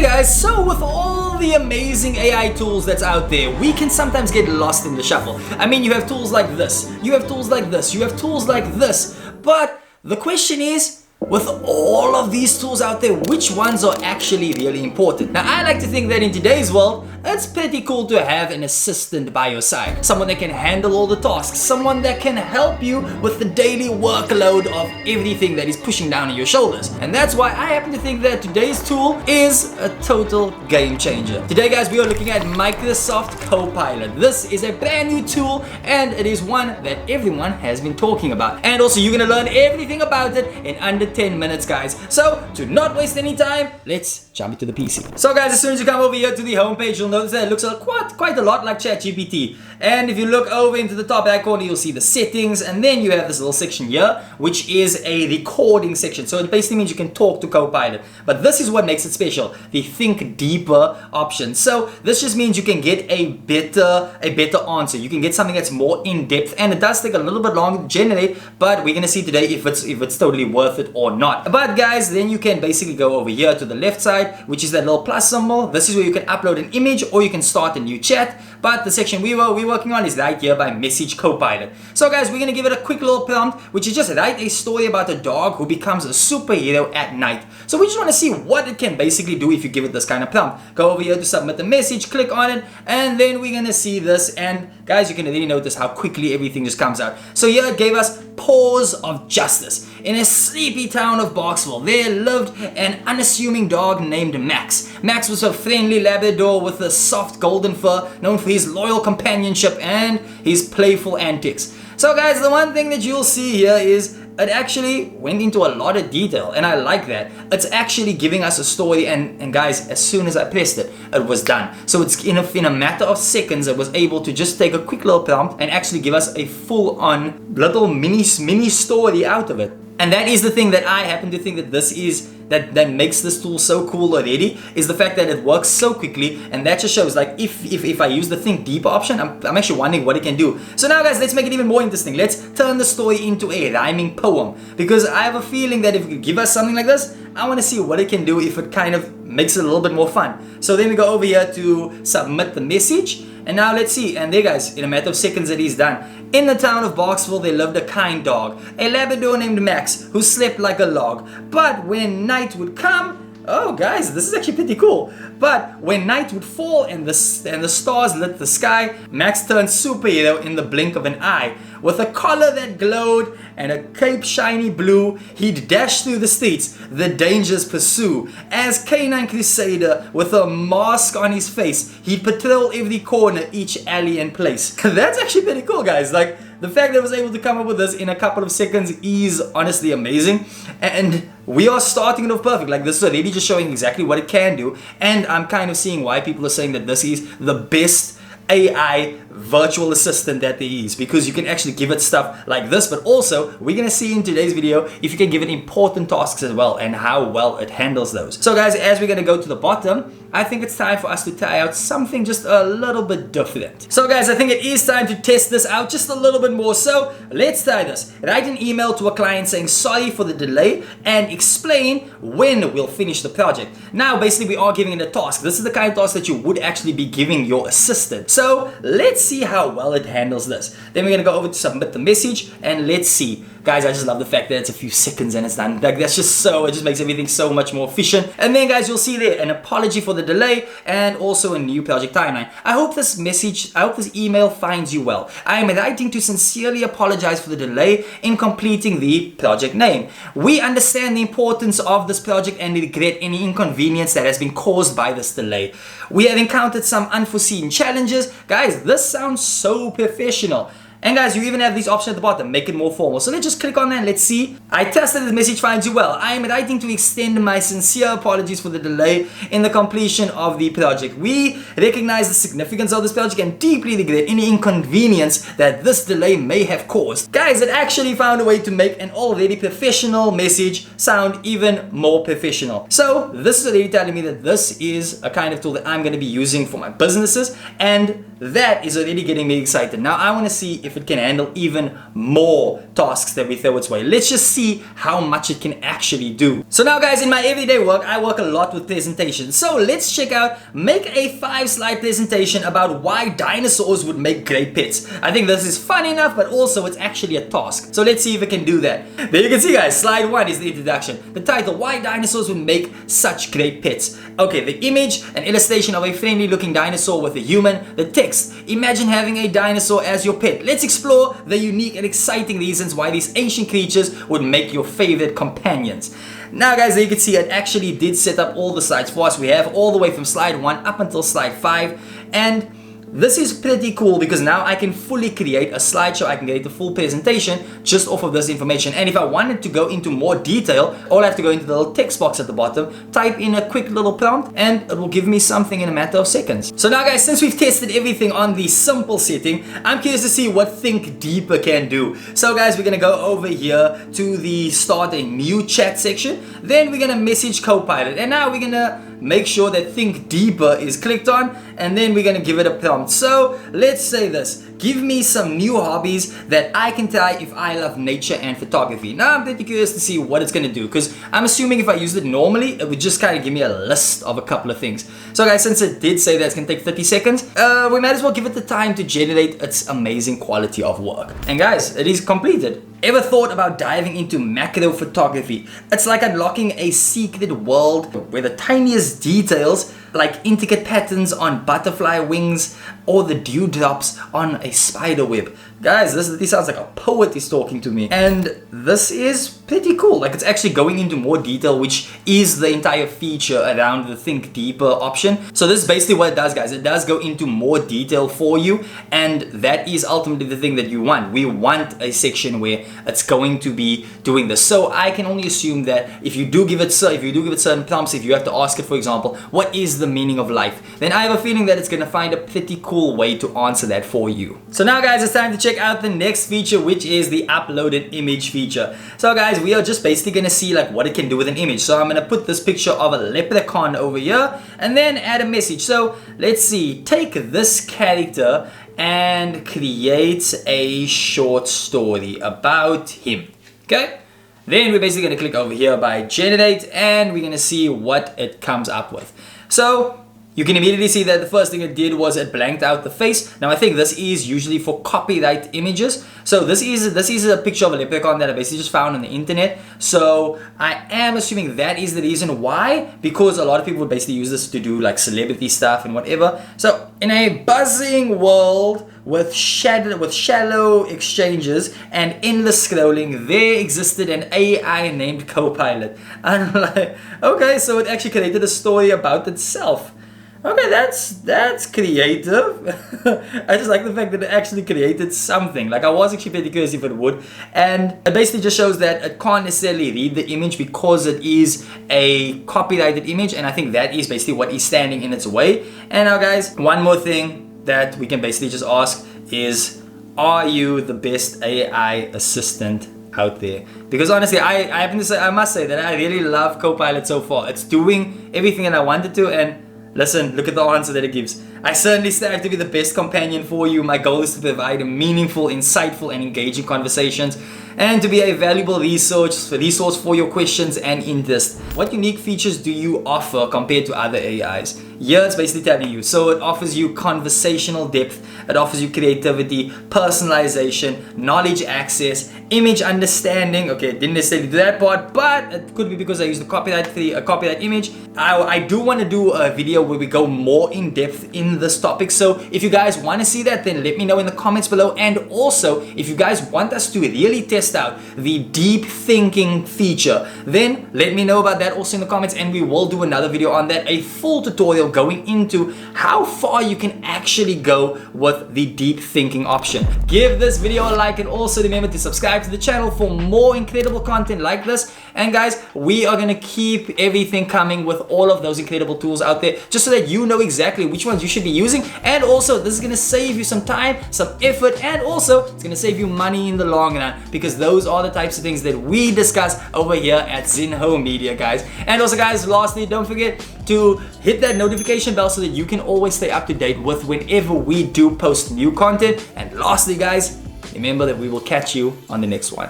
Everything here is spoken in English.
Hey guys, so with all the amazing AI tools that's out there, we can sometimes get lost in the shuffle. I mean, you have tools like this, you have tools like this, you have tools like this, but the question is, with all of these tools out there, which ones are actually really important? Now, I like to think that in today's world, it's pretty cool to have an assistant by your side. Someone that can handle all the tasks, someone that can help you with the daily workload of everything that is pushing down on your shoulders. And that's why I happen to think that today's tool is a total game changer. Today, guys, we are looking at Microsoft Copilot. This is a brand new tool, and it is one that everyone has been talking about. And also, you're gonna learn everything about it in under 10 minutes, guys. So, to not waste any time, let's jump into the PC. So, guys, as soon as you come over here to the homepage, you'll notice that it looks quite a lot like ChatGPT. And if you look over into the top right corner, you'll see the settings, and then you have this little section here, which is a recording section. So it basically means you can talk to Copilot. But this is what makes it special, the think deeper option. So this just means you can get a better answer. You can get something that's more in depth, and it does take a little bit longer to generate, but we're gonna see today if it's totally worth it or not. But guys, then you can basically go over here to the left side, which is that little plus symbol. This is where you can upload an image or you can start a new chat. But the section we're working on is right here by Message Copilot. So guys, we're gonna give it a quick little prompt, which is just write a story about a dog who becomes a superhero at night. So we just wanna see what it can basically do if you give it this kind of prompt. Go over here to submit the message, click on it, and then we're gonna see this. And guys, you can really notice how quickly everything just comes out. So here it gave us Paws of Justice. In a sleepy town of Boxville, there lived an unassuming dog named Max. Max was a friendly Labrador with a soft golden fur, known for his loyal companionship and his playful antics. So guys, the one thing that you'll see here is it actually went into a lot of detail, and I like that. It's actually giving us a story, and guys, as soon as I pressed it, it was done. So it's in a matter of seconds, it was able to just take a quick little prompt and actually give us a full-on little mini story out of it. And that is the thing that I happen to think that this is that makes this tool so cool already, is the fact that it works so quickly. And that just shows, like, if I use the think deeper option, I'm actually wondering what it can do. So now guys, let's make it even more interesting. Let's turn the story into a rhyming poem, because I have a feeling that if you give us something like this, I want to see what it can do if it kind of makes it a little bit more fun. So then we go over here to submit the message, and now let's see. And there guys, in a matter of seconds it is done. In the town of Boxville there lived a kind dog, a Labrador named Max, who slept like a log. But when night would come, oh guys, this is actually pretty cool. But when night would fall and the stars lit the sky, Max turned superhero in the blink of an eye. With a collar that glowed and a cape shiny blue, he'd dash through the streets, the dangers pursue. As canine crusader with a mask on his face, he'd patrol every corner, each alley and place. That's actually pretty cool, guys. Like, the fact that I was able to come up with this in a couple of seconds is honestly amazing. And we are starting it off perfect. Like, this is already just showing exactly what it can do. And I'm kind of seeing why people are saying that this is the best AI virtual assistant that there is, because you can actually give it stuff like this, but also we're gonna see in today's video if you can give it important tasks as well and how well it handles those. So guys, as we're gonna go to the bottom, I think it's time for us to try out something just a little bit different. So guys, I think it is time to test this out just a little bit more. So let's try this. Write an email to a client saying sorry for the delay and explain when we'll finish the project. Now basically we are giving it a task. This is the kind of task that you would actually be giving your assistant. So let's see how well it handles this. Then we're gonna go over to submit the message, and let's see. Guys, I just love the fact that it's a few seconds and it's done. Like, that's just so, it just makes everything so much more efficient. And then guys, you'll see there an apology for the delay and also a new project timeline. I hope this email finds you well. I am writing to sincerely apologize for the delay in completing the project name. We understand the importance of this project and regret any inconvenience that has been caused by this delay. We have encountered some unforeseen challenges. Guys, this sounds so professional. And guys, you even have these options at the bottom, make it more formal. So let's just click on that and let's see. I trust that this message finds you well. I am writing to extend my sincere apologies for the delay in the completion of the project. We recognize the significance of this project and deeply regret any inconvenience that this delay may have caused. Guys, it actually found a way to make an already professional message sound even more professional. So this is already telling me that this is a kind of tool that I'm going to be using for my businesses, and that is already getting me excited. Now I want to see if if it can handle even more tasks that we throw its way. Let's just see how much it can actually do. So now guys, in my everyday work, I work a lot with presentations. So let's check out, make a 5-slide presentation about why dinosaurs would make great pets. I think this is fun enough, but also it's actually a task. So let's see if it can do that. There you can see guys, slide 1 is the introduction. The title, why dinosaurs would make such great pets. Okay, the image, an illustration of a friendly looking dinosaur with a human. The text, imagine having a dinosaur as your pet. Let's explore the unique and exciting reasons why these ancient creatures would make your favorite companions. Now guys, there you can see it actually did set up all the slides for us. We have all the way from slide 1 up until slide 5, and this is pretty cool because now I can fully create a slideshow. I can create the full presentation just off of this information. And if I wanted to go into more detail, all I have to go into the little text box at the bottom, type in a quick little prompt, and it will give me something in a matter of seconds. So now guys, since we've tested everything on the simple setting, I'm curious to see what Think Deeper can do. So guys, we're gonna go over here to the start a new chat section. Then we're gonna message Copilot. And now we're gonna make sure that Think Deeper is clicked on, and then we're gonna give it a prompt. So let's say this, give me some new hobbies that I can try if I love nature and photography. Now I'm pretty curious to see what it's gonna do, because I'm assuming if I used it normally, it would just kind of give me a list of a couple of things. So guys, since it did say that it's gonna take 30 seconds, we might as well give it the time to generate its amazing quality of work. And guys, it is completed. Ever thought about diving into macro photography? It's like unlocking a secret world where the tiniest details, like intricate patterns on butterfly wings or the dewdrops on a spider web. Guys, this sounds like a poet is talking to me. And this is pretty cool. Like, it's actually going into more detail, which is the entire feature around the Think Deeper option. So this is basically what it does, guys. It does go into more detail for you, and that is ultimately the thing that you want. We want a section where it's going to be doing this. So I can only assume that if you do give it certain prompts, if you have to ask it, for example, what is the meaning of life, then I have a feeling that it's gonna find a pretty cool way to answer that for you. So now guys, it's time to check out the next feature, which is the uploaded image feature. So guys, we are just basically gonna see like what it can do with an image. So I'm gonna put this picture of a leprechaun over here and then add a message. So let's see, take this character and create a short story about him. Okay, then we're basically gonna click over here by generate, and we're gonna see what it comes up with. So you can immediately see that the first thing it did was it blanked out the face. Now I think this is usually for copyright images. So this is a picture of a leprechaun that I basically just found on the internet. So I am assuming that is the reason why, because a lot of people would basically use this to do like celebrity stuff and whatever. So in a buzzing world with shallow exchanges and endless scrolling, there existed an AI named Copilot. And I'm like, okay, so it actually created a story about itself. Okay, that's creative. I just like the fact that it actually created something. Like, I was actually pretty curious if it would. And it basically just shows that it can't necessarily read the image because it is a copyrighted image. And I think that is basically what is standing in its way. And now guys, one more thing that we can basically just ask is, are you the best AI assistant out there? Because honestly, I must say that I really love Copilot so far. It's doing everything that I wanted to, and listen, look at the answer that it gives. I certainly strive to be the best companion for you. My goal is to provide a meaningful, insightful, and engaging conversations, and to be a valuable resource for your questions and interest. What unique features do you offer compared to other AIs? Here it's basically telling you. So it offers you conversational depth, it offers you creativity, personalization, knowledge access, image understanding. Okay, it didn't necessarily do that part, but it could be because I used a copyright image. I do want to do a video where we go more in depth in this topic. So if you guys want to see that, then let me know in the comments below. And also, if you guys want us to really test out the deep thinking feature, then let me know about that also in the comments, and we will do another video on that, a full tutorial going into how far you can actually go with the deep thinking option. Give this video a like, and also remember to subscribe to the channel for more incredible content like this. And guys, we are gonna keep everything coming with all of those incredible tools out there, just so that you know exactly which ones you should be using. And also, this is gonna save you some time, some effort, and also it's gonna save you money in the long run, because those are the types of things that we discuss over here at Zinho Media, guys. And also guys, lastly, don't forget to hit that notification bell so that you can always stay up to date with whenever we do post new content. And lastly guys, remember that we will catch you on the next one.